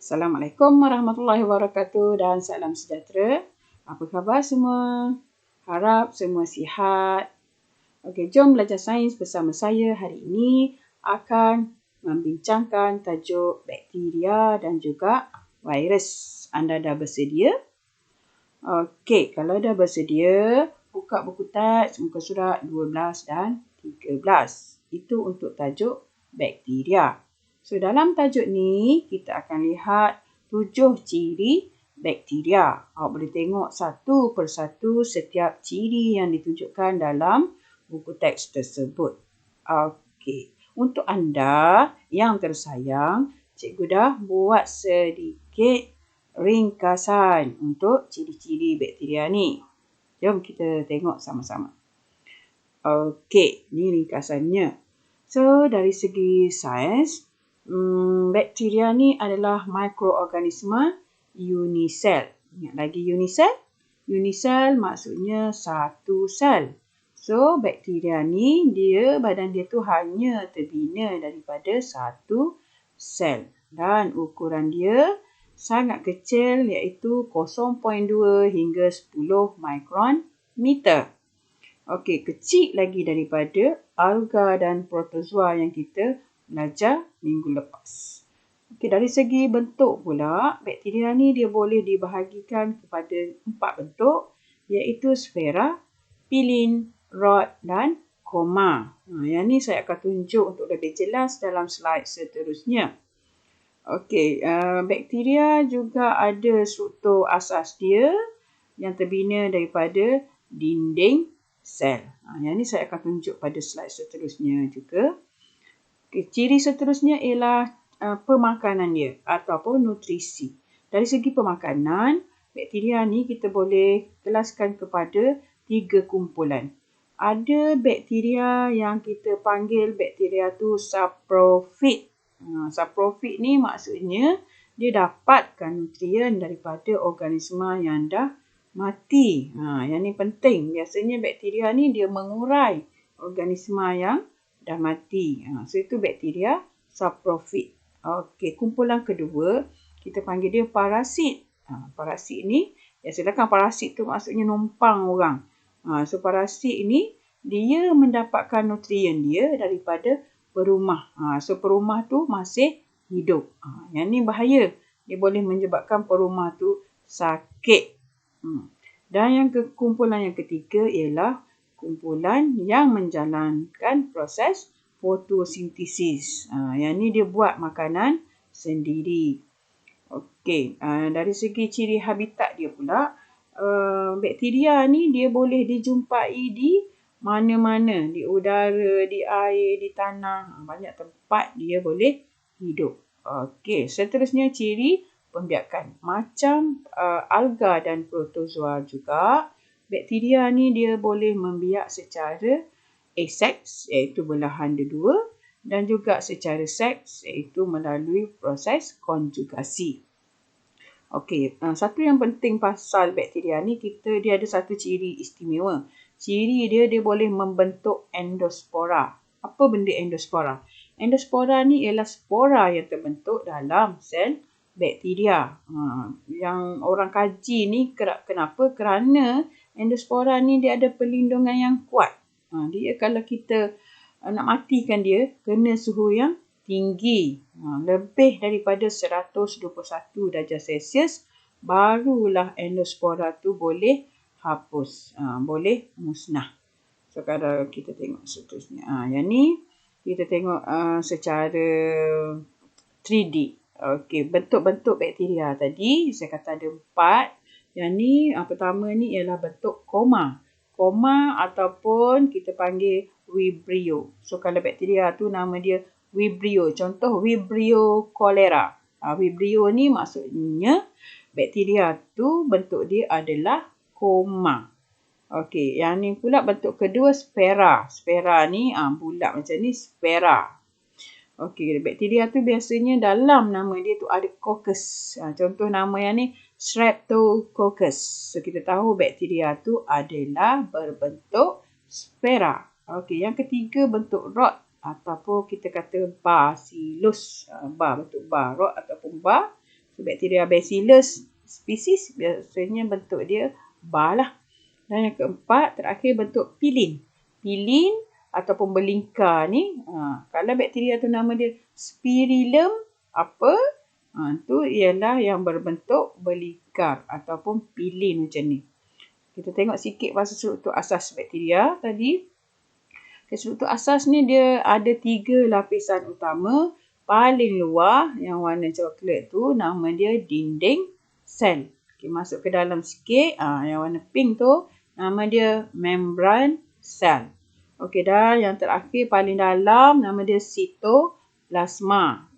Assalamualaikum warahmatullahi wabarakatuh dan salam sejahtera. Apa khabar semua? Harap semua sihat. Okey, jom belajar sains bersama saya hari ini akan membincangkan tajuk bakteria dan juga virus. Anda dah bersedia? Okey, kalau dah bersedia, buka buku teks muka surat 12 dan 13. Itu untuk tajuk bakteria. So, dalam tajuk ni, kita akan lihat 7 ciri bakteria. Awak boleh tengok satu persatu setiap ciri yang ditunjukkan dalam buku teks tersebut. Okey, untuk anda yang tersayang, cikgu dah buat sedikit ringkasan untuk ciri-ciri bakteria ni. Jom kita tengok sama-sama. Okey, ni ringkasannya. So, dari segi sains, bakteria ni adalah mikroorganisme unisel. Ingat lagi unisel? Unisel maksudnya satu sel. So, bakteria ni badan dia tu hanya terbina daripada satu sel. Dan ukuran dia sangat kecil iaitu 0.2 hingga 10 mikrometer. Okey, kecil lagi daripada alga dan protozoa yang kita belajar minggu lepas. Okey, dari segi bentuk pula, bakteria ni dia boleh dibahagikan kepada 4 bentuk iaitu sfera, pilin, rod dan koma. Yang ni saya akan tunjuk untuk lebih jelas dalam slide seterusnya. Okey, bakteria juga ada struktur asas dia yang terbina daripada dinding sel. Yang ni saya akan tunjuk pada slide seterusnya juga. Okay, ciri seterusnya ialah pemakanan dia ataupun nutrisi. Dari segi pemakanan, bakteria ni kita boleh kelaskan kepada 3 kumpulan. Ada bakteria yang kita panggil bakteria tu saprofit. Saprofit ni maksudnya dia dapatkan nutrien daripada organisma yang dah mati. Yang ni penting. Biasanya bakteria ni dia mengurai organisma yang dah mati. So, itu bakteria saprofit. Okey, kumpulan kedua, kita panggil dia parasit. Parasit ni, silakan parasit tu maksudnya numpang orang. So, parasit ni, dia mendapatkan nutrien dia daripada perumah. So, perumah tu masih hidup. Yang ni bahaya. Dia boleh menyebabkan perumah tu sakit. Dan yang kumpulan yang ketiga ialah kumpulan yang menjalankan proses fotosintesis. Yang ni dia buat makanan sendiri. Okey, dari segi ciri habitat dia pula, bakteria ni dia boleh dijumpai di mana-mana. Di udara, di air, di tanah. Banyak tempat dia boleh hidup. Okey, seterusnya ciri pembiakan. Macam alga dan protozoa juga, bakteria ni dia boleh membiak secara aseks iaitu belahan dua dan juga secara seks iaitu melalui proses konjugasi. Okey, satu yang penting pasal bakteria ni dia ada satu ciri istimewa. Ciri dia boleh membentuk endospora. Apa benda endospora? Endospora ni ialah spora yang terbentuk dalam sel bakteria. Yang orang kaji ni kenapa? Kerana endospora ni dia ada perlindungan yang kuat. Dia kalau kita nak matikan dia, kena suhu yang tinggi. Lebih daripada 121 darjah Celsius, barulah endospora tu boleh hapus. Boleh musnah. So, kalau kita tengok seterusnya. Yang ni, kita tengok secara 3D. Okey, bentuk-bentuk bakteria tadi, saya kata ada 4. Yang ni, pertama ni ialah bentuk koma. Koma ataupun kita panggil Vibrio. So, kalau bakteria tu nama dia Vibrio. Contoh Vibrio cholera. Vibrio ni maksudnya bakteria tu bentuk dia adalah koma. Okey, yang ni pula bentuk kedua sfera. Sfera ni bulat macam ni, sfera. Okey, bakteria tu biasanya dalam nama dia tu ada coccus. Contoh nama yang ni Streptococcus. So, kita tahu bakteria tu adalah berbentuk sfera. Okey, yang ketiga bentuk rod ataupun kita kata bacillus. Bentuk bar, rod ataupun bar. So, bakteria Bacillus species biasanya bentuk dia bar lah. Dan yang keempat, terakhir bentuk pilin. Pilin ataupun belingkar ni, kalau bakteria tu nama dia Spirillum apa? Tu ialah yang berbentuk belingkar ataupun pilin macam ni. Kita tengok sikit pasal struktur asas bakteria tadi. Struktur asas ni dia ada 3 lapisan utama. Paling luar yang warna coklat tu nama dia dinding sel. Okay, masuk ke dalam sikit. Yang warna pink tu nama dia membran sel. Okey, dah yang terakhir paling dalam nama dia sitoplasma.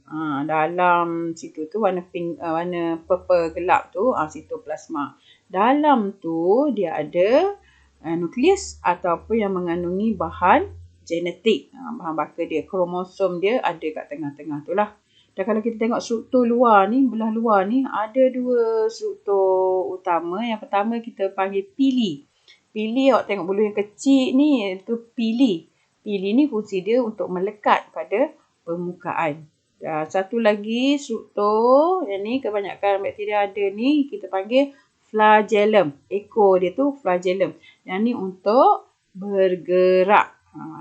Dalam situ tu warna pink, warna purple gelap tu sitoplasma. Dalam tu dia ada nukleus ataupun yang mengandungi bahan genetik. Bahan bakar dia, kromosom dia ada kat tengah-tengah tu lah. Dan kalau kita tengok struktur luar ni, belah luar ni ada 2 struktur utama. Yang pertama kita panggil pili. Pili, awak tengok bulu yang kecil ni, itu pili. Pili ni fungsi dia untuk melekat pada permukaan. Dan satu lagi struktur, yang ni kebanyakan bakteria ada ni, kita panggil flagellum. Ekor dia tu flagellum. Yang ni untuk bergerak.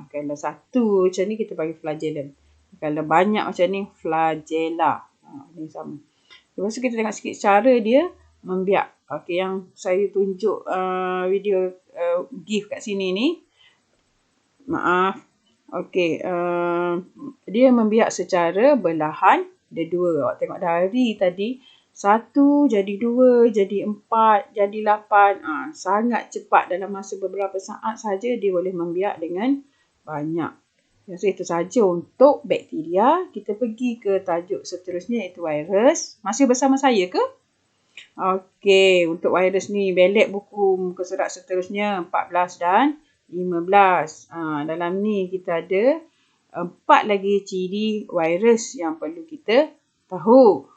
Kalau satu macam ni kita panggil flagellum. Kalau banyak macam ni flagella. Ini sama. Lepas tu kita tengok sikit cara dia membiak. Okey, yang saya tunjuk video GIF kat sini ni. Maaf. Okey, dia membiak secara belahan. Ada 2. Awak tengok dari tadi. 1 jadi 2, jadi 4, jadi 8. Sangat cepat, dalam masa beberapa saat saja dia boleh membiak dengan banyak. So, itu saja untuk bakteria. Kita pergi ke tajuk seterusnya iaitu virus. Masih bersama saya ke? Okey, untuk virus ni belet buku muka surat seterusnya 14 dan 15. Dalam ni kita ada 4 lagi ciri virus yang perlu kita tahu.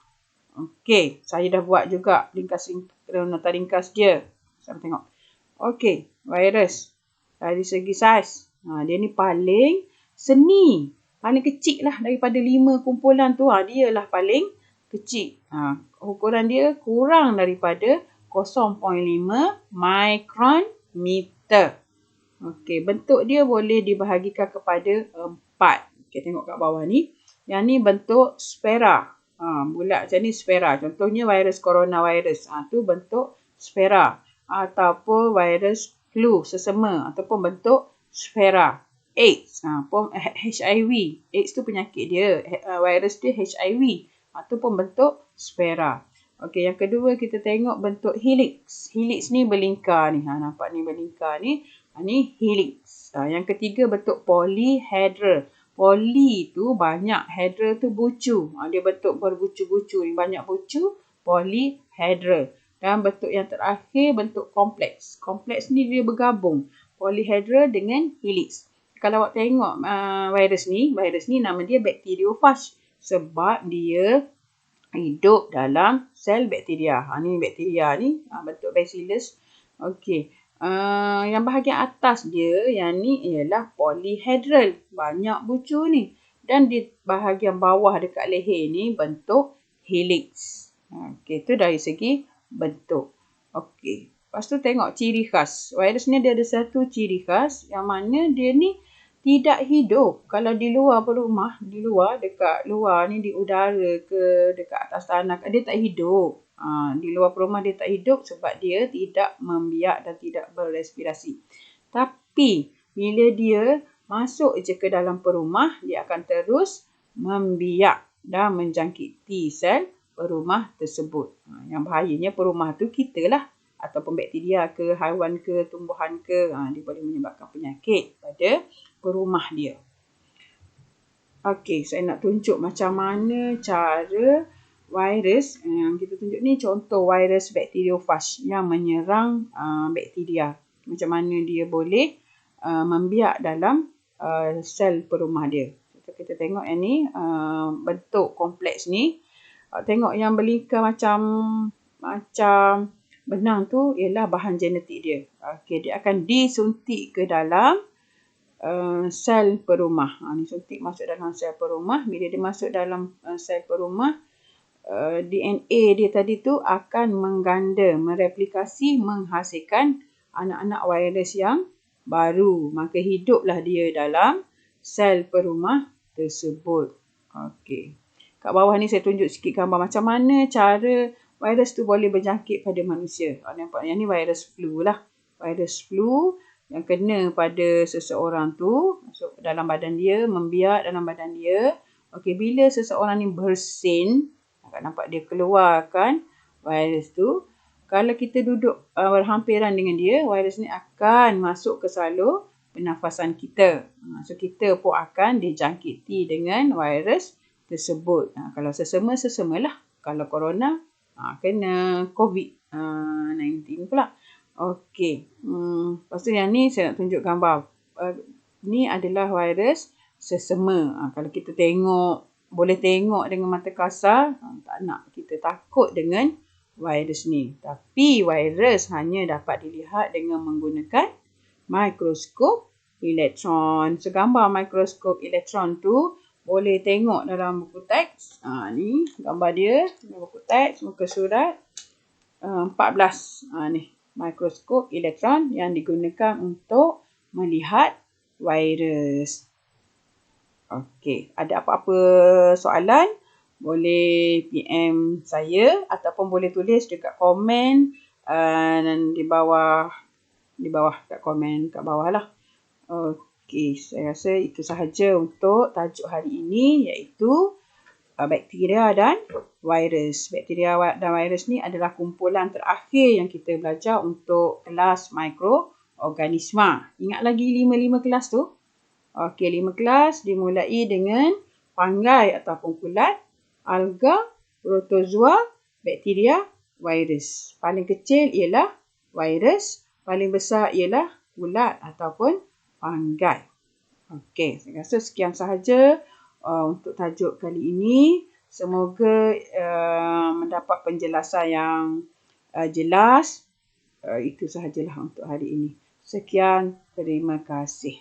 Okey, saya dah buat juga nota ringkas dia. Sama tengok. Okey, virus. Dari segi saiz, dia ni paling seni. Paling kecil lah daripada 5 kumpulan tu. Dia lah paling kecil. Ukuran dia kurang daripada 0.5 micrometer. Okey, bentuk dia boleh dibahagikan kepada 4. Okey, tengok kat bawah ni. Yang ni bentuk sfera. Bulat macam ni sfera. Contohnya virus coronavirus. Tu bentuk sfera. Ataupun virus flu sesama. Ataupun bentuk sfera. AIDS. Pun HIV. AIDS tu penyakit dia. Virus dia HIV. Ataupun bentuk sfera. Okey, yang kedua kita tengok bentuk helix. Helix ni berlingkar ni. Nampak ni berlingkar ni. Ni helix. Yang ketiga bentuk polyhedral. Poly tu banyak, hedral tu bucu. Dia bentuk berbucu-bucu ni, banyak bucu, polyhedral. Dan bentuk yang terakhir bentuk kompleks. Kompleks ni dia bergabung polyhedral dengan helix. Kalau awak tengok virus ni nama dia bacteriophage sebab dia hidup dalam sel bakteria. Ni bakteria ni bentuk bacillus. Okey. Yang bahagian atas dia, yang ni ialah polyhedral. Banyak bucu ni. Dan di bahagian bawah dekat leher ni bentuk helix. Okey, tu dari segi bentuk. Okey. Lepas tu tengok ciri khas. Virus ni dia ada satu ciri khas yang mana dia ni tidak hidup. Kalau di luar rumah, di luar, dekat luar ni, di udara ke, dekat atas tanah, dia tak hidup. Di luar rumah dia tak hidup sebab dia tidak membiak dan tidak berrespirasi. Tapi bila dia masuk je ke dalam perumah, dia akan terus membiak dan menjangkiti sel perumah tersebut. Yang bahayanya perumah tu kita lah. Ataupun bakteria ke, haiwan ke, tumbuhan ke. Dia boleh menyebabkan penyakit pada perumah dia. Okey, saya nak tunjuk macam mana cara virus yang kita tunjuk ni, contoh virus bacteriophage yang menyerang bakteria. Macam mana dia boleh membiak dalam sel perumah dia. Kita tengok yang ni, bentuk kompleks ni. Tengok yang berlingkar macam benang tu ialah bahan genetik dia. Okey, dia akan disuntik ke dalam sel perumah. Ni suntik masuk dalam sel perumah. Bila dia masuk dalam sel perumah, DNA dia tadi tu akan mengganda, mereplikasi, menghasilkan anak-anak virus yang baru. Maka hiduplah dia dalam sel perumah tersebut. Okey. Kat bawah ni saya tunjuk sikit gambar macam mana cara virus tu boleh berjangkit pada manusia. Nampak yang ni virus flu lah. Virus flu yang kena pada seseorang tu masuk dalam badan dia, membiak dalam badan dia. Okey, bila seseorang ni bersin, nampak dia keluarkan virus tu. Kalau kita duduk berhampiran dengan dia, virus ni akan masuk ke salur pernafasan kita. So, kita pun akan dijangkiti dengan virus tersebut. Kalau sesama lah. Kalau corona, kena COVID-19 pula. Okey. Lepas tu yang ni saya nak tunjuk gambar. Ni adalah virus sesama. Kalau kita boleh tengok dengan mata kasar, tak nak. Kita takut dengan virus ni. Tapi virus hanya dapat dilihat dengan menggunakan mikroskop elektron. Segambar mikroskop elektron tu boleh tengok dalam buku teks. Ni gambar dia dalam buku teks, muka surat 14. Ni mikroskop elektron yang digunakan untuk melihat virus. Okey, ada apa-apa soalan? Boleh PM saya ataupun boleh tulis dekat komen di bawah kat komen kat bawah lah. Okey, saya rasa itu sahaja untuk tajuk hari ini, iaitu bakteria dan virus. Bakteria dan virus ni adalah kumpulan terakhir yang kita belajar untuk kelas mikroorganisma. Ingat lagi 5 kelas tu? Okey, 5 kelas dimulai dengan fungi ataupun kulat, alga, protozoa, bakteria, virus. Paling kecil ialah virus, paling besar ialah kulat ataupun fungi. Okey, saya rasa sekian sahaja untuk tajuk kali ini. Semoga mendapat penjelasan yang jelas. Itu sahajalah untuk hari ini. Sekian, terima kasih.